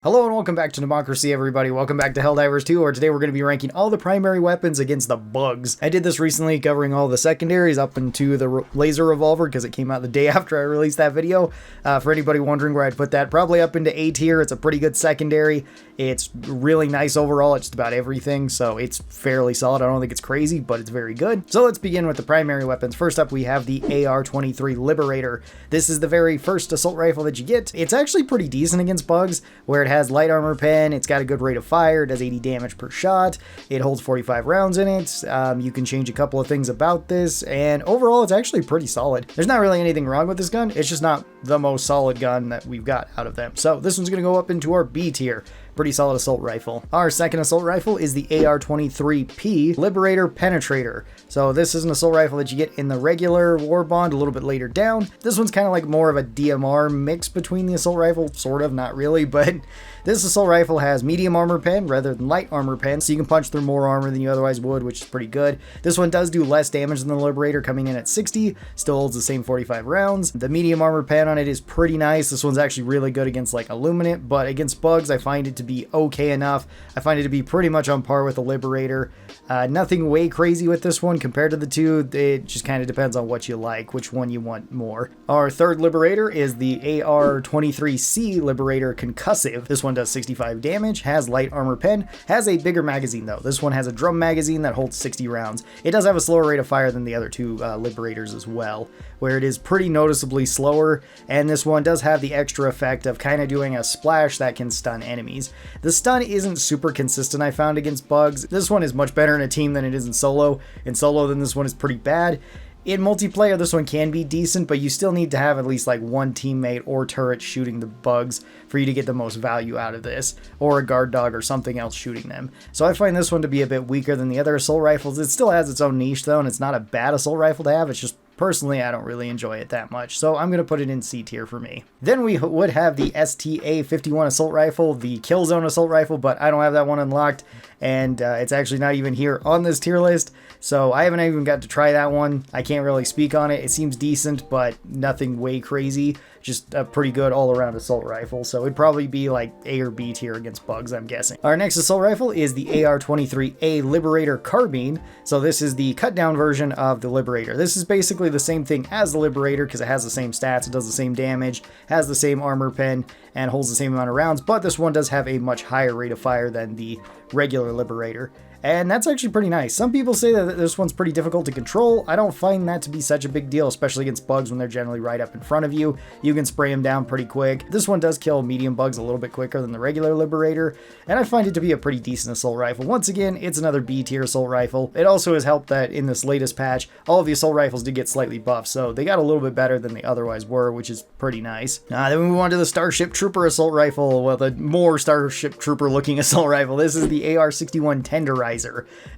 Hello and welcome back to Democracy, everybody. Welcome back to Helldivers 2, where today we're going to be ranking all the primary weapons against the bugs. I did this recently, covering all the secondaries up into the laser revolver, because it came out the day after I released that video. For anybody wondering where I'd put that, probably up into A tier. It's a pretty good secondary. It's really nice overall at just about everything, so it's fairly solid. I don't think it's crazy, but it's very good. So let's begin with the primary weapons. First up, we have the AR-23 Liberator. This is the very first assault rifle that you get. It's actually pretty decent against bugs, where it has light armor pen, it's got a good rate of fire, it does 80 damage per shot, it holds 45 rounds in it. You can change a couple of things about this, and overall it's actually pretty solid. There's not really anything wrong with this gun, it's just not the most solid gun that we've got out of them. So this one's going to go up into our B tier. Pretty solid assault rifle. Our second assault rifle is the AR-23P Liberator Penetrator. So this is an assault rifle that you get in the regular war bond a little bit later down. This one's kind of like more of a DMR mix between the assault rifle, sort of, not really, but this assault rifle has medium armor pen rather than light armor pen, so you can punch through more armor than you otherwise would, which is pretty good. This one does do less damage than the Liberator, coming in at 60, still holds the same 45 rounds. The medium armor pen on it is pretty nice. This one's actually really good against like Illuminate, but against bugs I find it to be okay enough. I find it to be pretty much on par with the Liberator. Nothing way crazy with this one compared to the two. It just kind of depends on what you like, which one you want more. Our third Liberator is the AR-23C Liberator Concussive. This one does 65 damage, has light armor pen, has a bigger magazine though. This one has a drum magazine that holds 60 rounds. It does have a slower rate of fire than the other two Liberators as well, where it is pretty noticeably slower, and this one does have the extra effect of kind of doing a splash that can stun enemies. The stun isn't super consistent, I found, against bugs. This one is much better in a team than it is in solo. In solo, then this one is pretty bad. In multiplayer, this one can be decent, but you still need to have at least like one teammate or turret shooting the bugs for you to get the most value out of this, or a guard dog or something else shooting them. So I find this one to be a bit weaker than the other assault rifles. It still has its own niche though, and it's not a bad assault rifle to have. It's just personally, I don't really enjoy it that much, so I'm going to put it in C tier for me. Then we would have the STA-51 assault rifle, the Killzone assault rifle, but I don't have that one unlocked, and it's actually not even here on this tier list, so I haven't even got to try that one. I can't really speak on it. It seems decent, but nothing way crazy. Just a pretty good all-around assault rifle, so it'd probably be like A or B tier against bugs, I'm guessing. Our next assault rifle is the AR-23A Liberator Carbine. So this is the cut-down version of the Liberator. This is basically the same thing as the Liberator because it has the same stats, it does the same damage, has the same armor pen, and holds the same amount of rounds, but this one does have a much higher rate of fire than the regular Liberator. And that's actually pretty nice. Some people say that this one's pretty difficult to control. I don't find that to be such a big deal, especially against bugs when they're generally right up in front of you. You can spray them down pretty quick. This one does kill medium bugs a little bit quicker than the regular Liberator, and I find it to be a pretty decent assault rifle. Once again, it's another B tier assault rifle. It also has helped that in this latest patch, all of the assault rifles did get slightly buffed, so they got a little bit better than they otherwise were, which is pretty nice. Then we move on to the Starship Trooper assault rifle, well, the more Starship Trooper looking assault rifle. This is the AR-61 Tenderizer.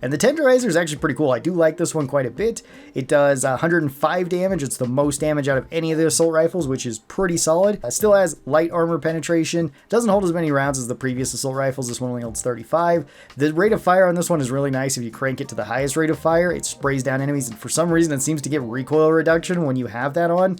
And the Tenderizer is actually pretty cool. I do like this one quite a bit. It does 105 damage. It's the most damage out of any of the assault rifles, which is pretty solid. It still has light armor penetration. Doesn't hold as many rounds as the previous assault rifles. This one only holds 35. The rate of fire on this one is really nice. If you crank it to the highest rate of fire, it sprays down enemies, and for some reason it seems to get recoil reduction when you have that on.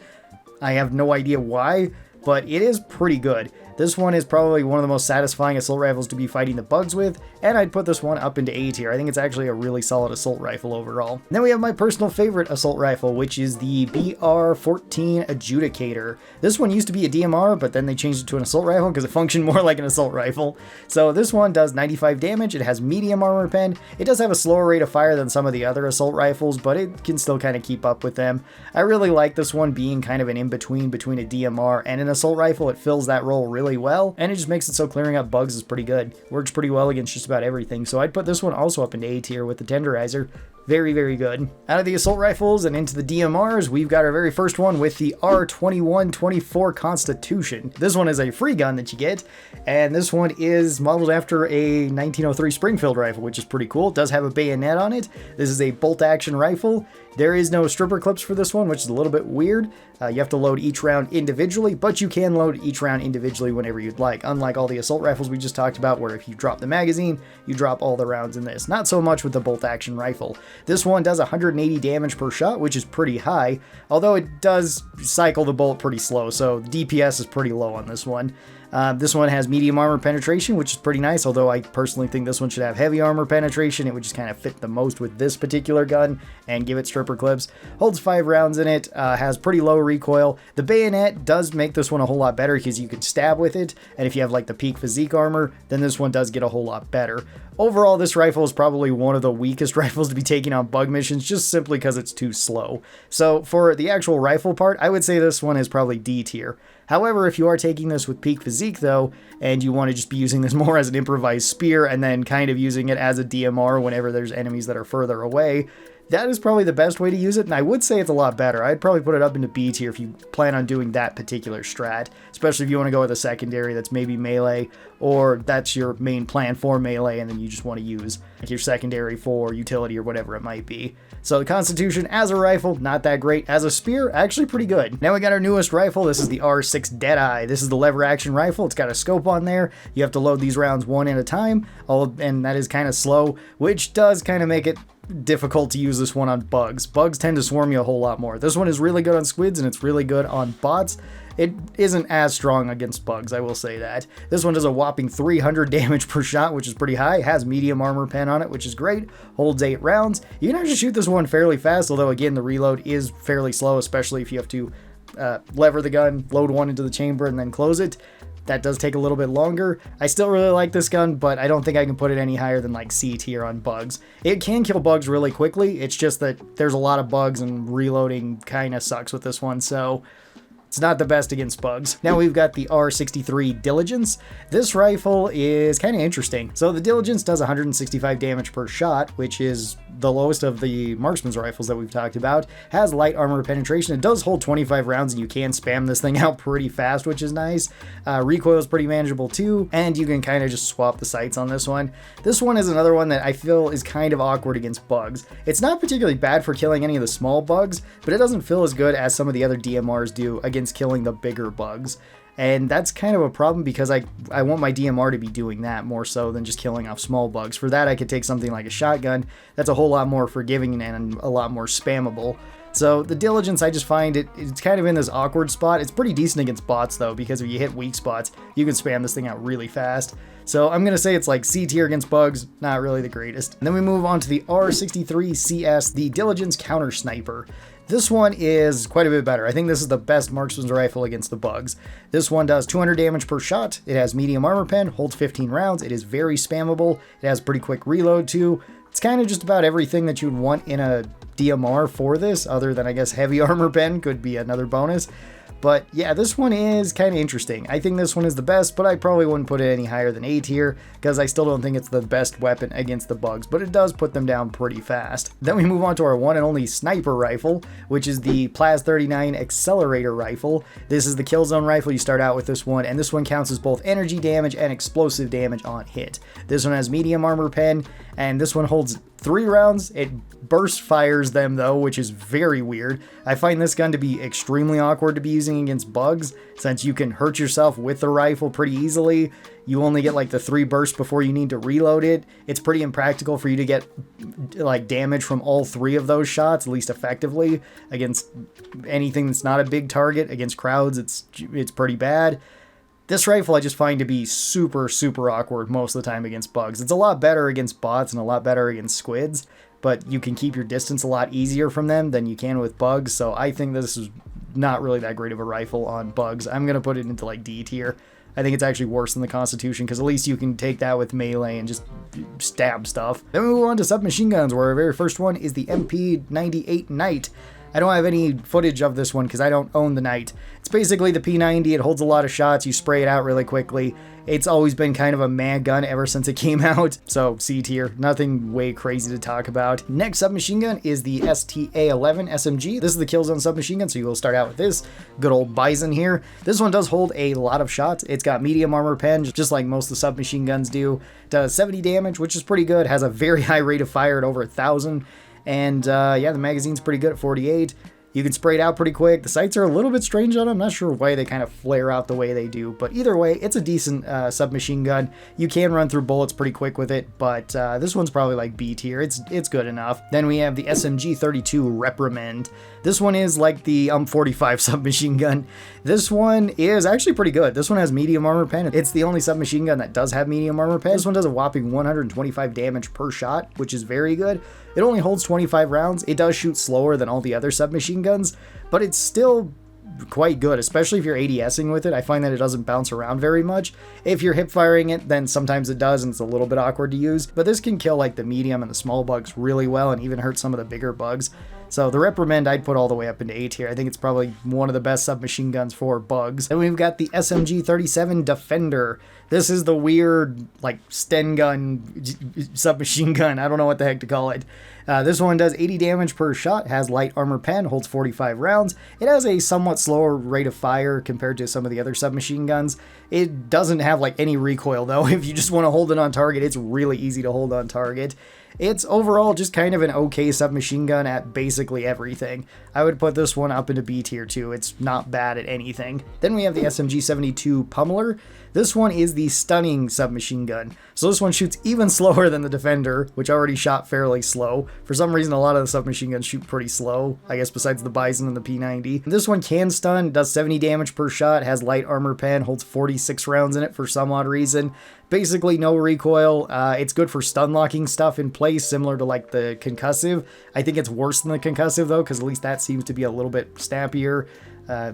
I have no idea why, but it is pretty good. This one is probably one of the most satisfying assault rifles to be fighting the bugs with, and I'd put this one up into A tier. I think it's actually a really solid assault rifle overall. And then we have my personal favorite assault rifle, which is the BR-14 Adjudicator. This one used to be a DMR, but then they changed it to an assault rifle because it functioned more like an assault rifle. So this one does 95 damage, it has medium armor pen, it does have a slower rate of fire than some of the other assault rifles, but it can still kind of keep up with them. I really like this one being kind of an in-between between a DMR and an assault rifle. It fills that role really well, and it just makes it so clearing up bugs is pretty good. Works pretty well against just about everything, so I'd put this one also up into A tier with the Tenderizer. Very, very good. Out of the assault rifles and into the DMRs, we've got our very first one with the R2124 Constitution. This one is a free gun that you get, and this one is modeled after a 1903 Springfield rifle, which is pretty cool. It does have a bayonet on it. This is a bolt-action rifle. There is no stripper clips for this one, which is a little bit weird. You have to load each round individually, but you can load each round individually whenever you'd like, unlike all the assault rifles we just talked about, where if you drop the magazine, you drop all the rounds in this. Not so much with the bolt-action rifle. This one does 180 damage per shot, which is pretty high, although it does cycle the bolt pretty slow, so DPS is pretty low on this one. This one has medium armor penetration, which is pretty nice, although I personally think this one should have heavy armor penetration. It would just kind of fit the most with this particular gun and give it stripper clips. Holds 5 rounds in it, has pretty low recoil. The bayonet does make this one a whole lot better because you can stab with it, and if you have like the peak physique armor, then this one does get a whole lot better. Overall, this rifle is probably one of the weakest rifles to be taking on bug missions, just simply because it's too slow. So for the actual rifle part, I would say this one is probably D tier. However, if you are taking this with peak physique though, and you want to just be using this more as an improvised spear and then kind of using it as a DMR whenever there's enemies that are further away, that is probably the best way to use it, and I would say it's a lot better. I'd probably put it up into B tier if you plan on doing that particular strat, especially if you want to go with a secondary that's maybe melee, or that's your main plan for melee, and then you just want to use like your secondary for utility or whatever it might be. So the Constitution as a rifle, not that great. As a spear, actually pretty good. Now we got our newest rifle. This is the R6 Deadeye. This is the lever action rifle. It's got a scope on there. You have to load these rounds one at a time, and that is kind of slow, which does kind of make it difficult to use this one on bugs. Bugs tend to swarm you a whole lot more. This one is really good on squids, and it's really good on bots. It isn't as strong against bugs, I will say that. This one does a whopping 300 damage per shot, which is pretty high. It has medium armor pen on it, which is great. Holds 8 rounds. You can actually shoot this one fairly fast, although again, the reload is fairly slow, especially if you have to lever the gun, load one into the chamber, and then close it. That does take a little bit longer. I still really like this gun, but I don't think I can put it any higher than like C tier on bugs. It can kill bugs really quickly. It's just that there's a lot of bugs and reloading kind of sucks with this one, so it's not the best against bugs. Now we've got the R63 Diligence. This rifle is kind of interesting. So the Diligence does 165 damage per shot, which is the lowest of the marksman's rifles that we've talked about. Has light armor penetration. It does hold 25 rounds, and you can spam this thing out pretty fast, which is nice. Recoil is pretty manageable too, and you can kind of just swap the sights on this one. This one is another one that I feel is kind of awkward against bugs. It's not particularly bad for killing any of the small bugs, but it doesn't feel as good as some of the other DMRs do against killing the bigger bugs. And that's kind of a problem because I want my DMR to be doing that more so than just killing off small bugs. For that, I could take something like a shotgun that's a whole lot more forgiving and a lot more spammable. So the Diligence, I just find it's kind of in this awkward spot. It's pretty decent against bots though, because if you hit weak spots, you can spam this thing out really fast. So I'm going to say it's like C tier against bugs, not really the greatest. And then we move on to the R63 CS, the Diligence Counter Sniper. This one is quite a bit better. I think this is the best marksman's rifle against the bugs. This one does 200 damage per shot. It has medium armor pen, holds 15 rounds. It is very spammable. It has pretty quick reload too. It's kind of just about everything that you'd want in a DMR for this, other than I guess heavy armor pen could be another bonus. But yeah, this one is kind of interesting. I think this one is the best, but I probably wouldn't put it any higher than A tier because I still don't think it's the best weapon against the bugs, but it does put them down pretty fast. Then we move on to our one and only sniper rifle, which is the Plas 39 accelerator rifle. This is the kill zone rifle. You start out with this one, and this one counts as both energy damage and explosive damage on hit. This one has medium armor pen, and this one holds 3 rounds. It burst fires them though, which is very weird. I find this gun to be extremely awkward to be using against bugs, since you can hurt yourself with the rifle pretty easily. You only get like the 3 bursts before you need to reload it. It's pretty impractical for you to get like damage from all 3 of those shots, at least effectively, against anything that's not a big target. Against crowds, it's pretty bad. This rifle I just find to be super, super awkward most of the time against bugs. It's a lot better against bots and a lot better against squids, but you can keep your distance a lot easier from them than you can with bugs, so I think this is not really that great of a rifle on bugs. I'm going to put it into like D tier. I think it's actually worse than the Constitution, because at least you can take that with melee and just stab stuff. Then we move on to submachine guns, where our very first one is the MP98 Knight. I don't have any footage of this one because I don't own the Knight. It's basically the P90. It holds a lot of shots. You spray it out really quickly. It's always been kind of a mad gun ever since it came out. So C tier, nothing way crazy to talk about. Next submachine gun is the STA-11 SMG. This is the kill zone submachine gun, so you will start out with this good old Bison here. This one does hold a lot of shots. It's got medium armor pen, just like most of the submachine guns do. Does 70 damage, which is pretty good. Has a very high rate of fire at over 1,000. And yeah, the magazine's pretty good at 48. You can spray it out pretty quick. The sights are a little bit strange on them. I'm not sure why they kind of flare out the way they do, but either way, it's a decent submachine gun. You can run through bullets pretty quick with it, but this one's probably like B tier. It's good enough. Then we have the SMG-32 Reprimand. This one is like the 45 submachine gun. This one is actually pretty good. This one has medium armor pen. It's the only submachine gun that does have medium armor pen. This one does a whopping 125 damage per shot, which is very good. It only holds 25 rounds. It does shoot slower than all the other submachine guns, but it's still quite good, especially if you're ADSing with it. I find that it doesn't bounce around very much. If you're hip firing it, then sometimes it does, and it's a little bit awkward to use, but this can kill like the medium and the small bugs really well and even hurt some of the bigger bugs. So the Reprimand I'd put all the way up into A tier. I think it's probably one of the best submachine guns for bugs. Then we've got the SMG-37 Defender. This is the weird, like, Sten gun, submachine gun. I don't know what the heck to call it. This one does 80 damage per shot, has light armor pen, holds 45 rounds. It has a somewhat slower rate of fire compared to some of the other submachine guns. It doesn't have, like, any recoil, though. If you just want to hold it on target, it's really easy to hold on target. It's overall just kind of an okay submachine gun at basically everything. I would put this one up into B tier too. It's not bad at anything. Then we have the SMG-72 Pummeler. This one is the stunning submachine gun. So this one shoots even slower than the Defender, which already shot fairly slow. For some reason, a lot of the submachine guns shoot pretty slow, I guess besides the Bison and the P90. This one can stun, does 70 damage per shot, has light armor pen, holds 46 rounds in it for some odd reason. Basically no recoil. It's good for stun locking stuff in place, similar to like the concussive. I think it's worse than the concussive though, because at least that seems to be a little bit snappier.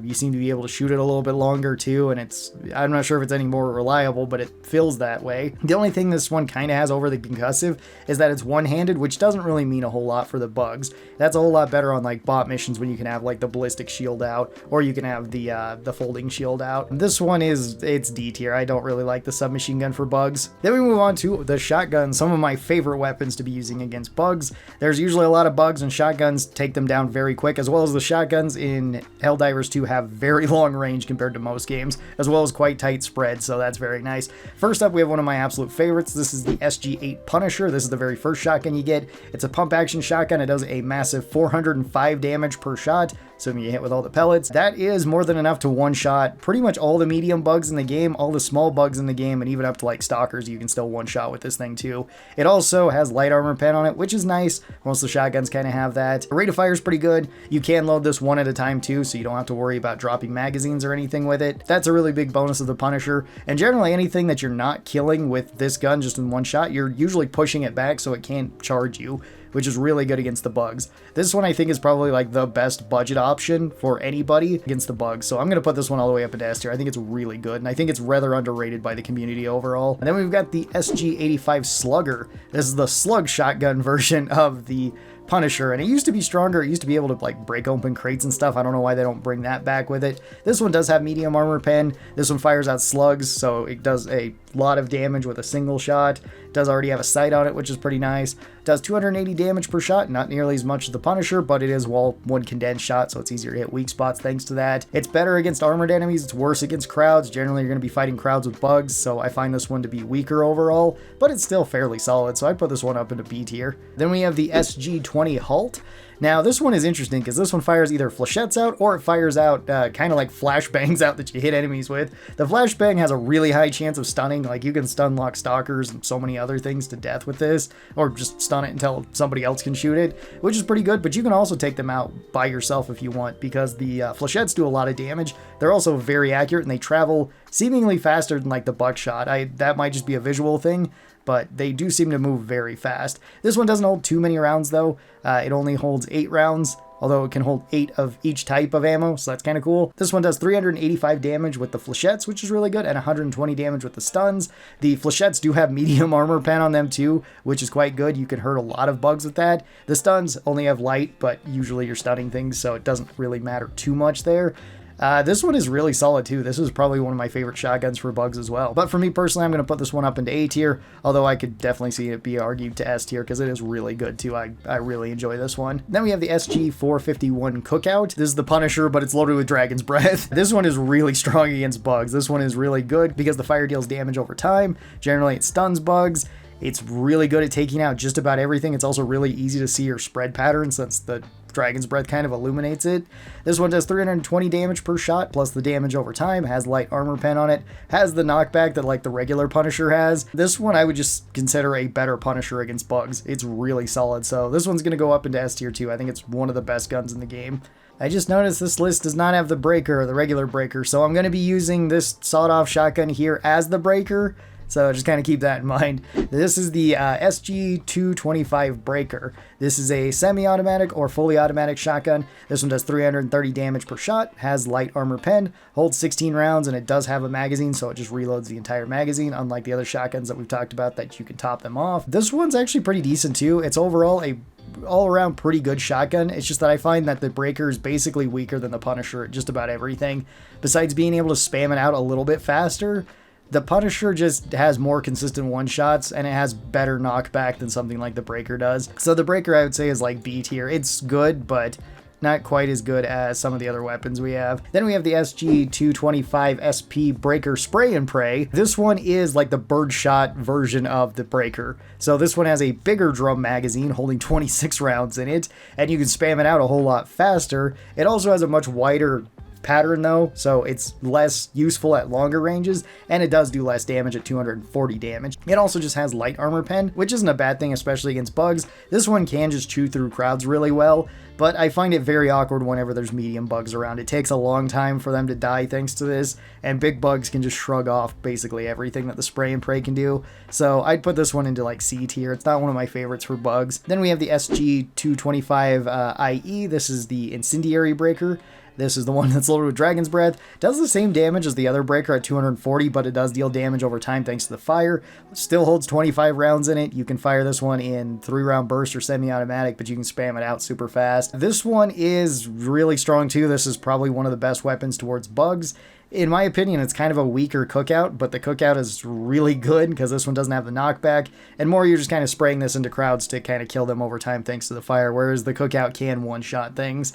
You seem to be able to shoot it a little bit longer too, and I'm not sure if it's any more reliable, but it feels that way. The only thing this one kind of has over the concussive is that it's one-handed, which doesn't really mean a whole lot for the bugs. That's a whole lot better on like bot missions when you can have like the ballistic shield out, or you can have the folding shield out. This one it's D tier. I don't really like the submachine gun for bugs. Then we move on to the shotgun, some of my favorite weapons to be using against bugs. There's usually a lot of bugs, and shotguns take them down very quick, as well as the shotguns in Helldivers 2 have very long range compared to most games, as well as quite tight spread, so that's very nice. First up, we have one of my absolute favorites. This is the SG-8 Punisher. This is the very first shotgun you get. It's a pump action shotgun. It does a massive 405 damage per shot, so when you hit with all the pellets, that is more than enough to one-shot pretty much all the medium bugs in the game, all the small bugs in the game, and even up to like stalkers, you can still one-shot with this thing too. It also has light armor pen on it, which is nice. Most of the shotguns kind of have that. The rate of fire is pretty good. You can load this one at a time too, so you don't have to worry about dropping magazines or anything with it. That's a really big bonus of the Punisher, and generally anything that you're not killing with this gun just in one shot, you're usually pushing it back so it can't charge you, which is really good against the bugs. This one I think is probably like the best budget option for anybody against the bugs, so I'm going to put this one all the way up into S tier. I think it's really good, and I think it's rather underrated by the community overall. And then we've got the SG-85 Slugger. This is the slug shotgun version of the Punisher, and it used to be stronger. It used to be able to like break open crates and stuff. I don't know why they don't bring that back with it. This one does have medium armor pen. This one fires out slugs, so it does a lot of damage with a single shot. It does already have a sight on it, which is pretty nice. It does 280 damage per shot, not nearly as much as the Punisher, but it is one condensed shot, so it's easier to hit weak spots thanks to that. It's better against armored enemies. It's worse against crowds. Generally, you're going to be fighting crowds with bugs, so I find this one to be weaker overall, but it's still fairly solid, so I put this one up into B tier. Then we have the SG-20 Halt. Now, this one is interesting because this one fires either flechettes out or it fires out kind of like flashbangs out that you hit enemies with. The flashbang has a really high chance of stunning. Like, you can stun lock stalkers and so many other things to death with this, or just stun it until somebody else can shoot it, which is pretty good, but you can also take them out by yourself if you want, because the flechettes do a lot of damage. They're also very accurate, and they travel seemingly faster than like the buckshot. That might just be a visual thing, but they do seem to move very fast. This one doesn't hold too many rounds though. It only holds 8 rounds, although it can hold 8 of each type of ammo, so that's kind of cool. This one does 385 damage with the flechettes, which is really good, and 120 damage with the stuns. The flechettes do have medium armor pen on them too, which is quite good. You can hurt a lot of bugs with that. The stuns only have light, but usually you're stunning things, so it doesn't really matter too much there. This one is really solid too. This is probably one of my favorite shotguns for bugs as well. But for me personally, I'm going to put this one up into A tier, although I could definitely see it be argued to S tier because it is really good too. I really enjoy this one. Then we have the SG-451 Cookout. This is the Punisher, but it's loaded with Dragon's Breath. This one is really strong against bugs. This one is really good because the fire deals damage over time. Generally, it stuns bugs. It's really good at taking out just about everything. It's also really easy to see your spread pattern since the Dragon's Breath kind of illuminates it. This one does 320 damage per shot, plus the damage over time, has light armor pen on it, has the knockback that like the regular Punisher has. This one I would just consider a better Punisher against bugs. It's really solid, so this one's going to go up into S tier 2. I think it's one of the best guns in the game. I just noticed this list does not have the breaker, the regular breaker, so I'm going to be using this sawed-off shotgun here as the breaker, so just kind of keep that in mind. This is the SMG-72 breaker. This is a semi-automatic or fully automatic shotgun. This one does 330 damage per shot, has light armor pen, holds 16 rounds, and it does have a magazine, so it just reloads the entire magazine, unlike the other shotguns that we've talked about that you can top them off. This one's actually pretty decent too. It's overall a all-around pretty good shotgun. It's just that I find that the breaker is basically weaker than the Punisher at just about everything. Besides being able to spam it out a little bit faster, the Punisher just has more consistent one-shots, and it has better knockback than something like the breaker does. So the breaker, I would say, is like B tier. It's good, but not quite as good as some of the other weapons we have. Then we have the SG-225 SP Breaker Spray and Pray. This one is like the birdshot version of the breaker. So this one has a bigger drum magazine holding 26 rounds in it, and you can spam it out a whole lot faster. It also has a much wider pattern though, so it's less useful at longer ranges, and it does do less damage at 240 damage. It also just has light armor pen, which isn't a bad thing, especially against bugs. This one can just chew through crowds really well, but I find it very awkward whenever there's medium bugs around. It takes a long time for them to die thanks to this, and big bugs can just shrug off basically everything that the spray and pray can do. So I'd put this one into like C tier. It's not one of my favorites for bugs. Then we have the SG-225 IE. This is the incendiary breaker. This is the one that's loaded with Dragon's Breath. Does the same damage as the other breaker at 240, but it does deal damage over time thanks to the fire. Still holds 25 rounds in it. You can fire this one in 3-round burst or semi-automatic, but you can spam it out super fast. This one is really strong too. This is probably one of the best weapons towards bugs. In my opinion, it's kind of a weaker cookout, but the cookout is really good because this one doesn't have the knockback, and more you're just kind of spraying this into crowds to kind of kill them over time thanks to the fire, whereas the cookout can one-shot things.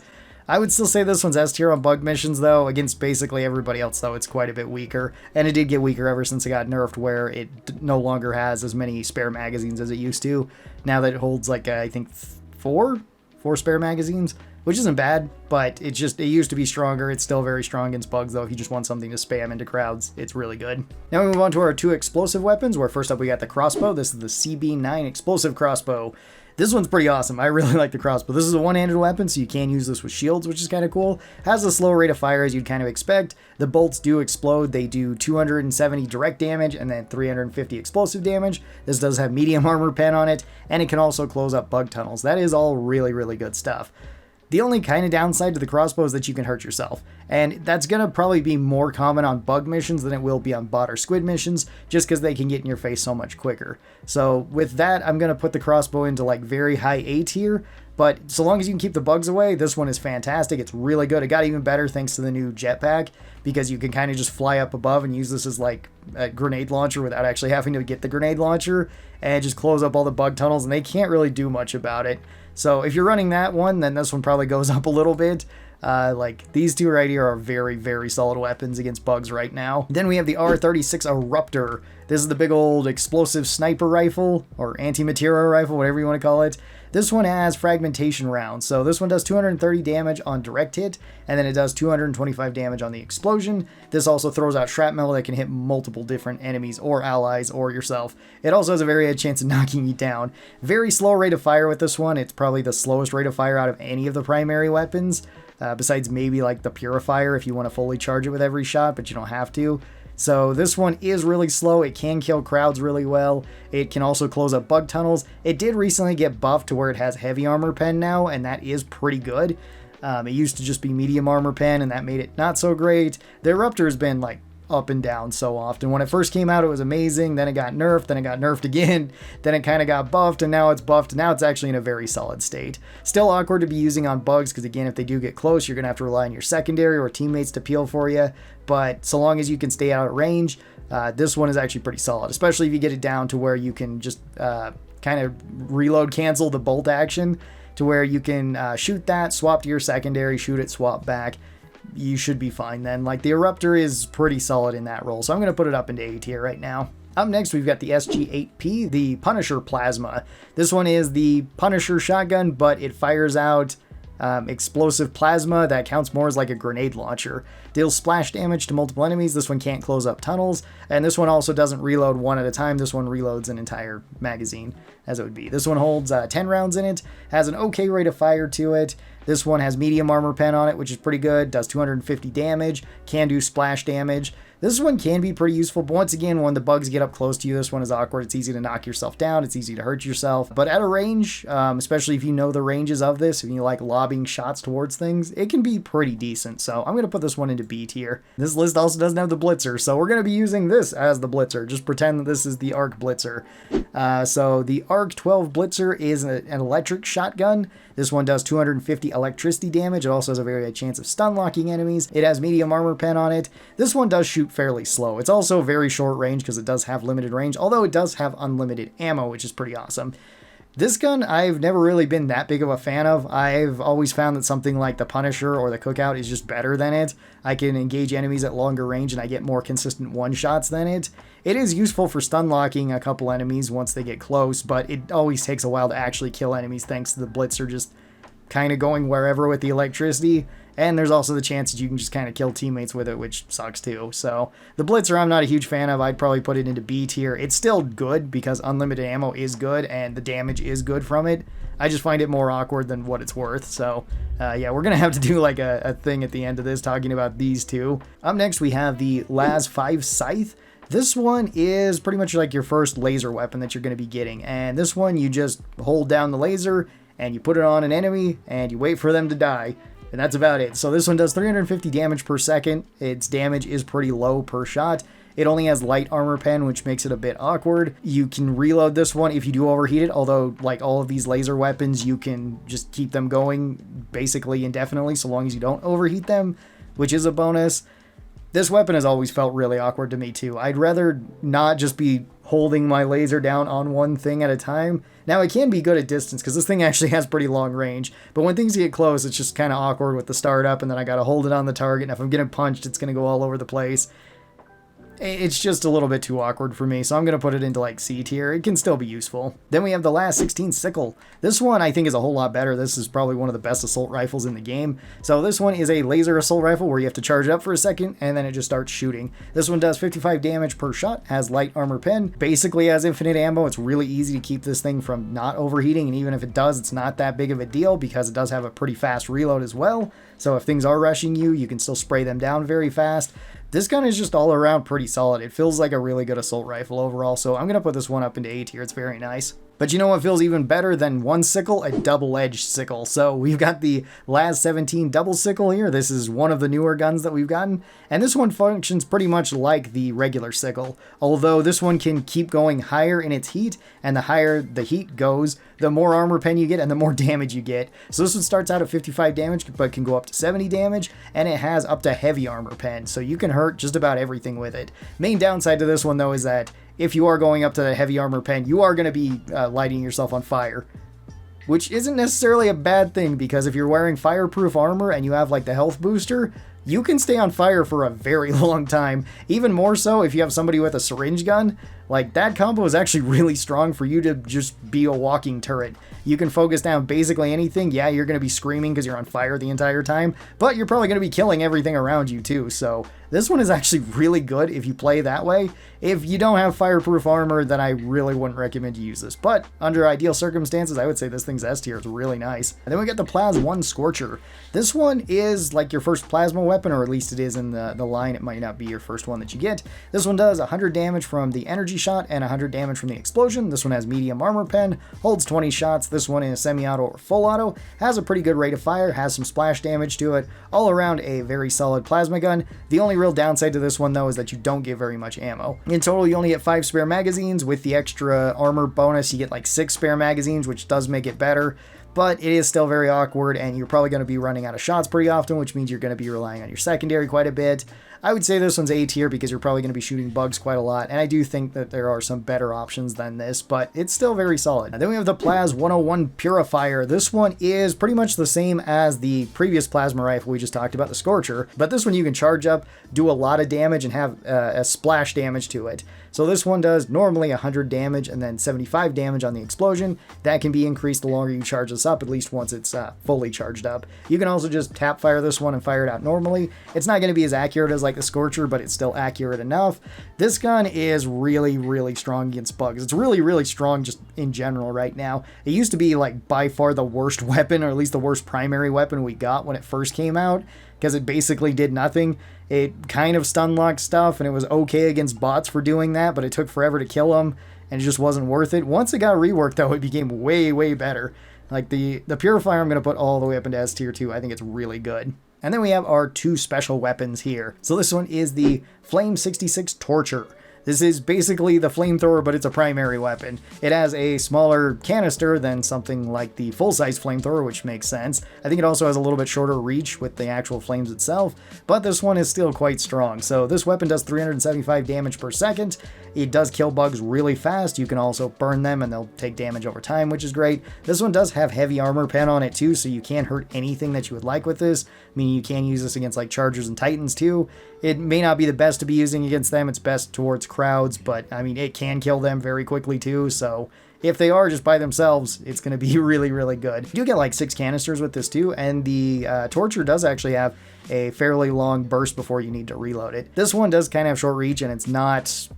I would still say this one's S tier on bug missions though. Against basically everybody else though, it's quite a bit weaker. And it did get weaker ever since it got nerfed, where it no longer has as many spare magazines as it used to. Now that it holds like, I think four spare magazines, which isn't bad, but it used to be stronger. It's still very strong against bugs though. If you just want something to spam into crowds, it's really good. Now we move on to our 2 explosive weapons, where first up we got the crossbow. This is the CB9 explosive crossbow. This one's pretty awesome. I really like the crossbow. This is a one-handed weapon, so you can use this with shields, which is kind of cool. Has a slow rate of fire, as you'd kind of expect. The bolts do explode. They do 270 direct damage and then 350 explosive damage. This does have medium armor pen on it, and it can also close up bug tunnels. That is all really, really good stuff. The only kind of downside to the crossbow is that you can hurt yourself, and that's going to probably be more common on bug missions than it will be on bot or squid missions, just because they can get in your face so much quicker. So with that, I'm going to put the crossbow into like very high A tier, but so long as you can keep the bugs away, this one is fantastic. It's really good. It got even better thanks to the new jetpack, because you can kind of just fly up above and use this as like a grenade launcher without actually having to get the grenade launcher, and just close up all the bug tunnels, and they can't really do much about it. So if you're running that one, then this one probably goes up a little bit. Like these two right here are very, very solid weapons against bugs right now. Then we have the R36 Eruptor. This is the big old explosive sniper rifle, or anti-material rifle, whatever you want to call it. This one has fragmentation rounds, so this one does 230 damage on direct hit, and then it does 225 damage on the explosion. This also throws out shrapnel that can hit multiple different enemies or allies or yourself. It also has a very high chance of knocking you down. Very slow rate of fire with this one. It's probably the slowest rate of fire out of any of the primary weapons, besides maybe like the purifier if you want to fully charge it with every shot, but you don't have to. So this one is really slow. It can kill crowds really well. It can also close up bug tunnels. It did recently get buffed to where it has heavy armor pen now, and that is pretty good. It used to just be medium armor pen, and that made it not so great. The Eruptor has been like up and down so often. When it first came out, it was amazing. Then it got nerfed again. Then it kind of got buffed, and now it's buffed. Now it's actually in a very solid state. Still awkward to be using on bugs, because again, if they do get close, you're going to have to rely on your secondary or teammates to peel for you. But so long as you can stay out of range, this one is actually pretty solid, especially if you get it down to where you can just kind of reload cancel the bolt action, to where you can shoot that, swap to your secondary, shoot it, swap back. You should be fine then. Like, the Eruptor is pretty solid in that role, so I'm going to put it up into A tier right now. Up next, we've got the SG-8P, the Punisher Plasma. This one is the Punisher shotgun, but it fires out Explosive plasma, that counts more as like a grenade launcher. Deals splash damage to multiple enemies. This one can't close up tunnels. And this one also doesn't reload one at a time. This one reloads an entire magazine, as it would be. This one holds 10 rounds in it. Has an okay rate of fire to it. This one has medium armor pen on it, which is pretty good. Does 250 damage. Can do splash damage. This one can be pretty useful, but once again, when the bugs get up close to you, this one is awkward. It's easy to knock yourself down. It's easy to hurt yourself. But at a range, especially if you know the ranges of this, if you like lobbing shots towards things, it can be pretty decent. So I'm going to put this one into B tier. This list also doesn't have the blitzer, so we're going to be using this as the blitzer. Just pretend that this is the ARC blitzer. So the ARC 12 blitzer is an electric shotgun. This one does 250 electricity damage. It also has a very high chance of stun locking enemies. It has medium armor pen on it. This one does shoot fairly slow. It's also very short range because it does have limited range, although it does have unlimited ammo, which is pretty awesome. This gun, I've never really been that big of a fan of. I've always found that something like the Punisher or the Cookout is just better than it. I can engage enemies at longer range and I get more consistent one-shots than it. It is useful for stun locking a couple enemies once they get close, but it always takes a while to actually kill enemies thanks to the blitzer just kind of going wherever with the electricity. And there's also the chance that you can just kind of kill teammates with it, which sucks too. So the blitzer I'm not a huge fan of. I'd probably put it into B tier. It's still good because unlimited ammo is good and the damage is good from it. I just find it more awkward than what it's worth. So yeah, we're going to have to do like a thing at the end of this talking about these two. Up next we have the LAS 5 Scythe. This one is pretty much like your first laser weapon that you're going to be getting. And this one, you just hold down the laser and you put it on an enemy and you wait for them to die. And that's about it. So this one does 350 damage per second. Its damage is pretty low per shot. It only has light armor pen, which makes it a bit awkward. You can reload this one if you do overheat it, although like all of these laser weapons, you can just keep them going basically indefinitely so long as you don't overheat them, which is a bonus. This weapon has always felt really awkward to me too. I'd rather not just be holding my laser down on one thing at a time. Now it can be good at distance because this thing actually has pretty long range, but when things get close, it's just kind of awkward with the startup and then I gotta hold it on the target, and if I'm getting punched, it's gonna go all over the place. It's just a little bit too awkward for me, so I'm going to put it into like C tier. It can still be useful. Then we have the LAS 16 sickle. This one I think is a whole lot better. This is probably one of the best assault rifles in the game. So this one is a laser assault rifle where you have to charge it up for a second and then it just starts shooting. This one does 55 damage per shot, has light armor pen, basically has infinite ammo. It's really easy to keep this thing from not overheating, and even if it does, it's not that big of a deal because it does have a pretty fast reload as well. So if things are rushing you, you can still spray them down very fast. This gun is just all around pretty solid. It feels like a really good assault rifle overall, so I'm going to put this one up into A tier. It's very nice. But you know what feels even better than one sickle? A double-edged sickle. So we've got the LAS 17 double sickle here. This is one of the newer guns that we've gotten, and this one functions pretty much like the regular sickle, although this one can keep going higher in its heat, and the higher the heat goes, the more armor pen you get and the more damage you get. So this one starts out at 55 damage, but can go up to 70 damage, and it has up to heavy armor pen, so you can hurt just about everything with it. Main downside to this one, though, is that if you are going up to the heavy armor pen, you are going to be lighting yourself on fire, which isn't necessarily a bad thing, because if you're wearing fireproof armor and you have like the health booster, you can stay on fire for a very long time. Even more so if you have somebody with a syringe gun. Like, that combo is actually really strong for you to just be a walking turret. You can focus down basically anything. Yeah, you're going to be screaming because you're on fire the entire time, but you're probably going to be killing everything around you too. So this one is actually really good if you play that way. If you don't have fireproof armor, then I really wouldn't recommend you use this. But under ideal circumstances, I would say this thing's S tier. It's really nice. And then we get the Plas 1 Scorcher. This one is like your first plasma weapon, or at least it is in the line. It might not be your first one that you get. This one does 100 damage from the energy shot and 100 damage from the explosion. This one has medium armor pen, holds 20 shots. This one is semi-auto or full auto, has a pretty good rate of fire, has some splash damage to it. All around a very solid plasma gun. The only real downside to this one, though, is that you don't get very much ammo. In total, you only get 5 spare magazines. With the extra armor bonus, you get like 6 spare magazines, which does make it better. But it is still very awkward, and you're probably going to be running out of shots pretty often, which means you're going to be relying on your secondary quite a bit. I would say this one's A tier because you're probably going to be shooting bugs quite a lot, and I do think that there are some better options than this, but it's still very solid. And then we have the Plas 101 Purifier. This one is pretty much the same as the previous plasma rifle we just talked about, the Scorcher, but this one you can charge up, do a lot of damage, and have a splash damage to it. So this one does normally 100 damage and then 75 damage on the explosion. That can be increased the longer you charge the this up at least once it's fully charged up. You can also just tap fire this one and fire it out normally. It's not going to be as accurate as like the Scorcher, but it's still accurate enough. This gun is really, really strong against bugs. It's really, really strong just in general right now. It used to be like by far the worst weapon, or at least the worst primary weapon we got when it first came out, because it basically did nothing. It kind of stun locked stuff, and it was okay against bots for doing that, but it took forever to kill them, and it just wasn't worth it. Once it got reworked, though, it became way, way better. Like the Purifier, I'm going to put all the way up into S tier 2. I think it's really good. And then we have our two special weapons here. So this one is the Flame 66 Torture. This is basically the flamethrower, but it's a primary weapon. It has a smaller canister than something like the full-size flamethrower, which makes sense. I think it also has a little bit shorter reach with the actual flames itself, but this one is still quite strong. So this weapon does 375 damage per second. It does kill bugs really fast. You can also burn them and they'll take damage over time, which is great. This one does have heavy armor pen on it too, so you can't hurt anything that you would like with this. Meaning you can use this against like Chargers and Titans too. It may not be the best to be using against them. It's best towards crowds, but I mean, it can kill them very quickly too, so if they are just by themselves, it's going to be really, really good. You do get like 6 canisters with this too, and the Torture does actually have a fairly long burst before you need to reload it. This one does kind of have short reach, and it's not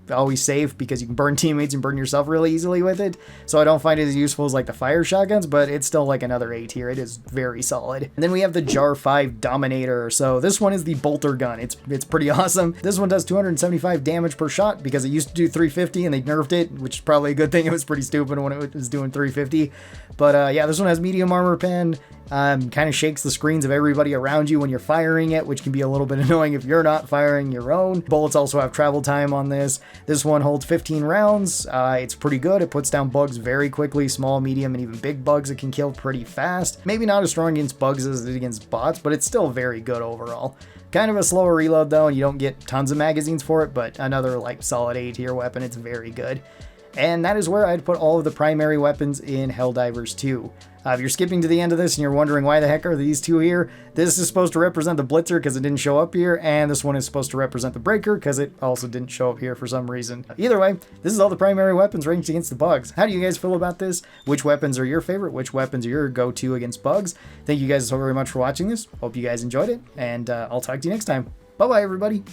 always safe because you can burn teammates and burn yourself really easily with it, so I don't find it as useful as like the fire shotguns, but it's still like another A tier. It is very solid. And then we have the Jar 5 Dominator. So this one is the bolter gun. It's pretty awesome. This one does 275 damage per shot because it used to do 350 and they nerfed it, which is probably a good thing. It was pretty stupid when it was doing 350, but yeah, this one has medium armor pen. Kind of shakes the screens of everybody around you when you're firing it, which can be a little bit annoying if you're not firing your own. Bullets also have travel time on this. This one holds 15 rounds. It's pretty good. It puts down bugs very quickly, small, medium, and even big bugs it can kill pretty fast. Maybe not as strong against bugs as it is against bots, but it's still very good overall. Kind of a slower reload though, and you don't get tons of magazines for it, but another like solid A tier weapon. It's very good. And that is where I'd put all of the primary weapons in Helldivers 2. If you're skipping to the end of this and you're wondering why the heck are these two here, this is supposed to represent the blitzer because it didn't show up here, and this one is supposed to represent the breaker because it also didn't show up here for some reason. Either way, this is all the primary weapons ranged against the bugs. How do you guys feel about this? Which weapons are your favorite? Which weapons are your go-to against bugs? Thank you guys so very much for watching this. Hope you guys enjoyed it, and I'll talk to you next time. Bye-bye, everybody.